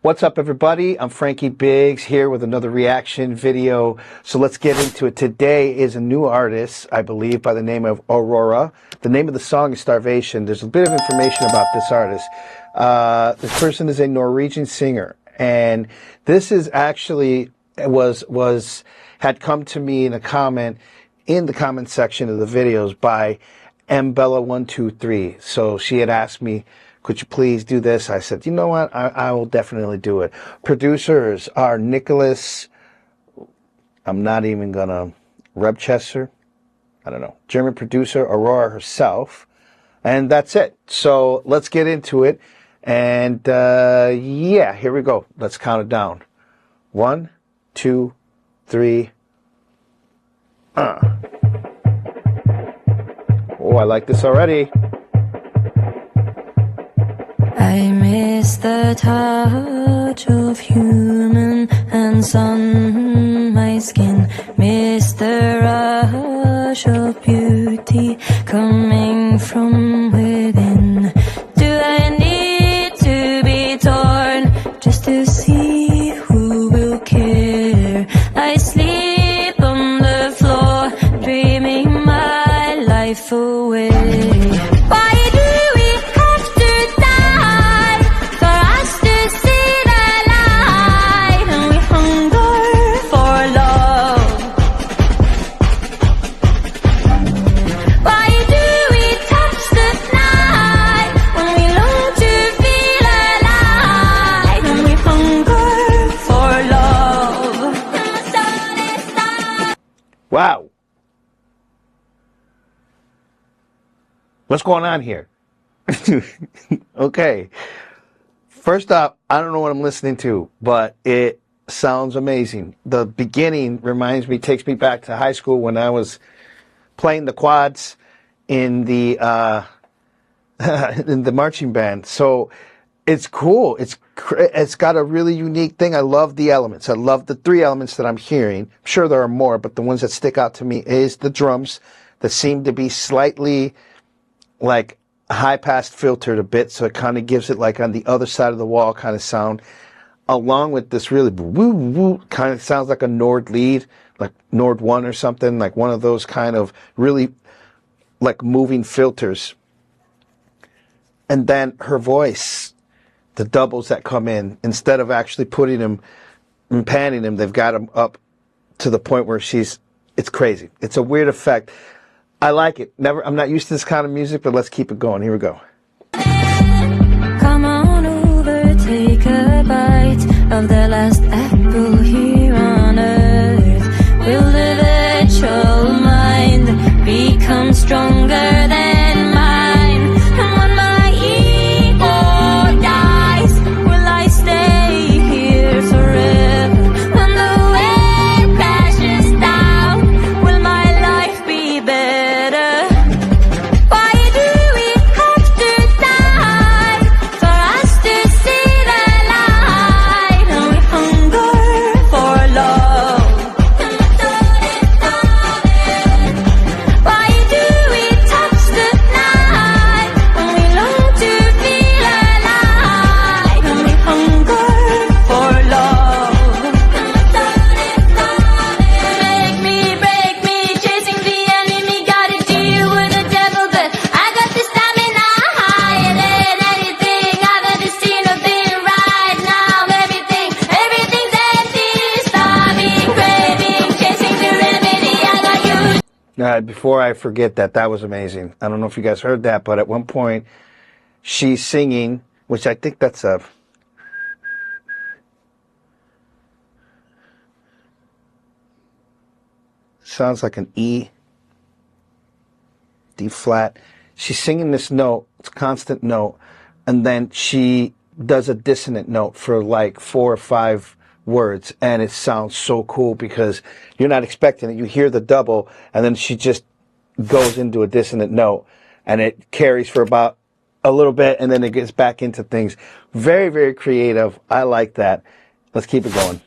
What's up, everybody? I'm Frankie Biggz here with another reaction video. So let's get into it. Today is a new artist, I believe, by the name of AURORA. The name of the song is Starvation. There's a bit of information about this artist. This person is a Norwegian singer, and this is actually had come to me in the comment section of the videos by mbella123. So she had asked me, could you please do this? I said, you know what? I will definitely do it. Producers are Nicholas, I'm not even gonna, Rebchester, I don't know, German producer, Aurora herself, and that's it. So let's get into it. And yeah, here we go. Let's count it down. 1, 2, 3. Oh, I like this already. I miss the touch of human hands on my skin. Miss the rush of beauty coming from within. Do I need to be torn just to see who will care? I sleep on the floor, dreaming my life away. Why do we have to die for us to see the light? And we hunger for love. Why do we touch the night when we long to feel alive? And we hunger for love. Wow. What's going on here? Okay. First up, I don't know what I'm listening to, but it sounds amazing. The beginning takes me back to high school when I was playing the quads in the in the marching band. So it's cool. It's got a really unique thing. I love the elements. I love the 3 elements that I'm hearing. I'm sure there are more, but the ones that stick out to me is the drums that seem to be slightly like high pass filtered a bit, so it kind of gives it like on the other side of the wall kind of sound, along with this really woo woo kind of sounds like a Nord lead, like Nord 1 or something, like one of those kind of really like moving filters. And then her voice, the doubles that come in, instead of actually putting them and panning them, they've got them up to the point where it's crazy. It's a weird effect. I like it. I'm not used to this kind of music, but let's keep it going. Here we go. Come on over, take a bite of the last apple here on earth. Will the virtual mind become stronger than mine? And when my ego dies, will I stay here forever? When the wave crashes down, will my life be better? Before I forget that was amazing. I don't know if you guys heard that, but at one point she's singing, which I think that's a sounds like an E, D flat. She's singing this note, it's a constant note, and then she does a dissonant note for like 4 or 5 words, and it sounds so cool because you're not expecting it. You hear the double, and then she just goes into a dissonant note, and it carries for about a little bit, and then it gets back into things. Very, very creative. I like that. Let's keep it going.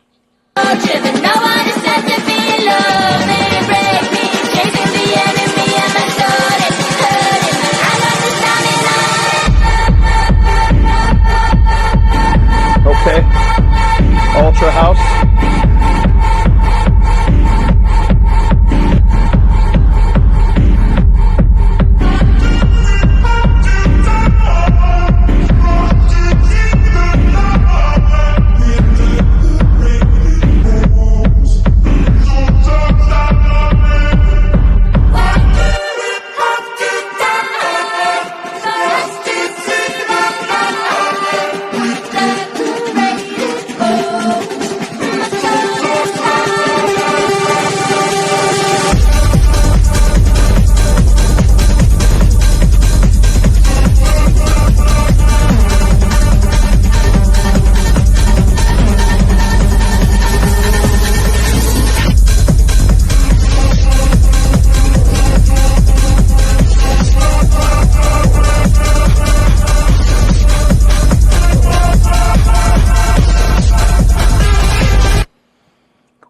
Okay.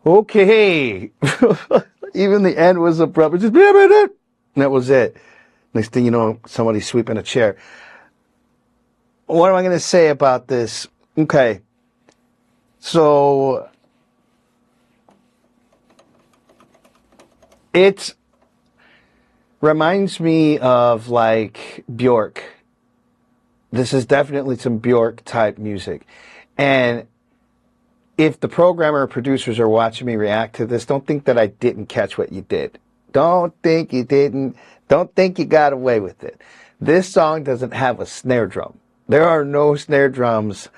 Okay. Even the end was abrupt. Just, and that was it. Next thing you know, somebody's sweeping a chair. What am I going to say about this? Okay. So it reminds me of like Bjork. This is definitely some Bjork type music. And if the programmer or producers are watching me react to this, don't think that I didn't catch what you did. Don't think you didn't. Don't think you got away with it. This song doesn't have a snare drum. There are no snare drums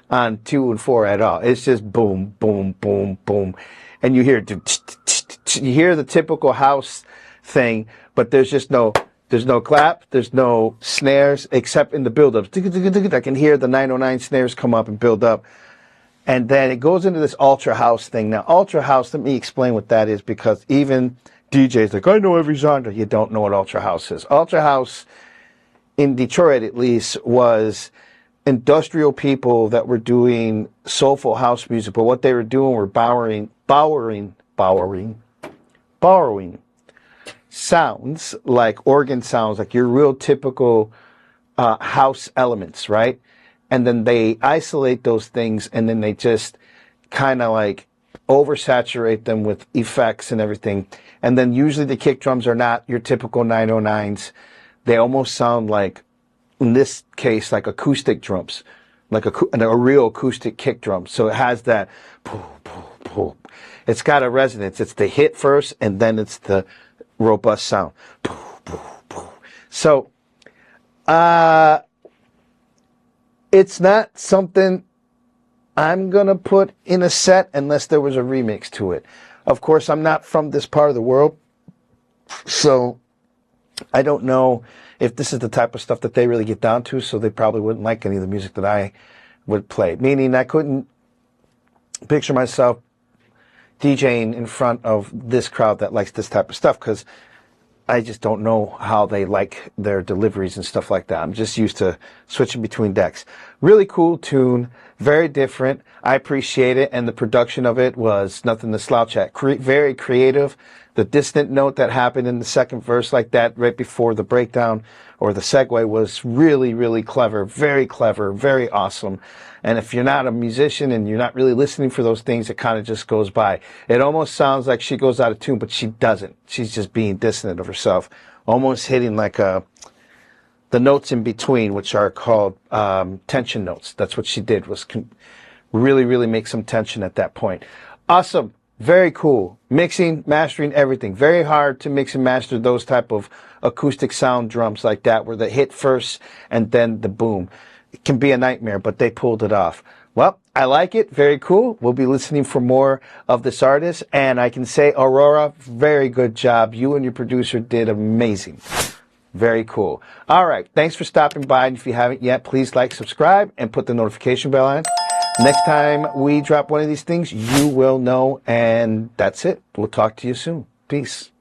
on 2 and 4 at all. It's just boom, boom, boom, boom. And you hear the typical house thing, but there's no clap, there's no snares, except in the build-ups. I can hear the 909 snares come up and build up. And then it goes into this ultra house thing. Now, ultra house, let me explain what that is, because even DJs like, I know every genre. You don't know what ultra house is. Ultra house, in Detroit at least, was industrial people that were doing soulful house music. But what they were doing were borrowing sounds, like organ sounds, like your real typical house elements, right? And then they isolate those things, and then they just kind of like oversaturate them with effects and everything. And then usually the kick drums are not your typical 909s. They almost sound like, in this case, like acoustic drums, like a real acoustic kick drum. So it has that, it's got a resonance. It's the hit first, and then it's the robust sound. So, it's not something I'm going to put in a set unless there was a remix to it. Of course, I'm not from this part of the world, so I don't know if this is the type of stuff that they really get down to, so they probably wouldn't like any of the music that I would play. Meaning I couldn't picture myself DJing in front of this crowd that likes this type of stuff, because I just don't know how they like their deliveries and stuff like that. I'm just used to switching between decks. Really cool tune, very different. I appreciate it, and the production of it was nothing to slouch at. Very creative. The distant note that happened in the second verse like that right before the breakdown or the segue was really, really clever, very awesome. And if you're not a musician and you're not really listening for those things, it kind of just goes by. It almost sounds like she goes out of tune, but she doesn't. She's just being dissonant of herself, almost hitting like the notes in between, which are called tension notes. That's what she did, was really make some tension at that point. Awesome. Very cool. Mixing, mastering, everything. Very hard to mix and master those type of acoustic sound drums like that, where the hit first and then the boom. It can be a nightmare, but they pulled it off. Well, I like it. Very cool. We'll be listening for more of this artist. And I can say, Aurora, very good job. You and your producer did amazing. Very cool. All right. Thanks for stopping by. And if you haven't yet, please like, subscribe, and put the notification bell on. Next time we drop one of these things, you will know. And that's it. We'll talk to you soon. Peace.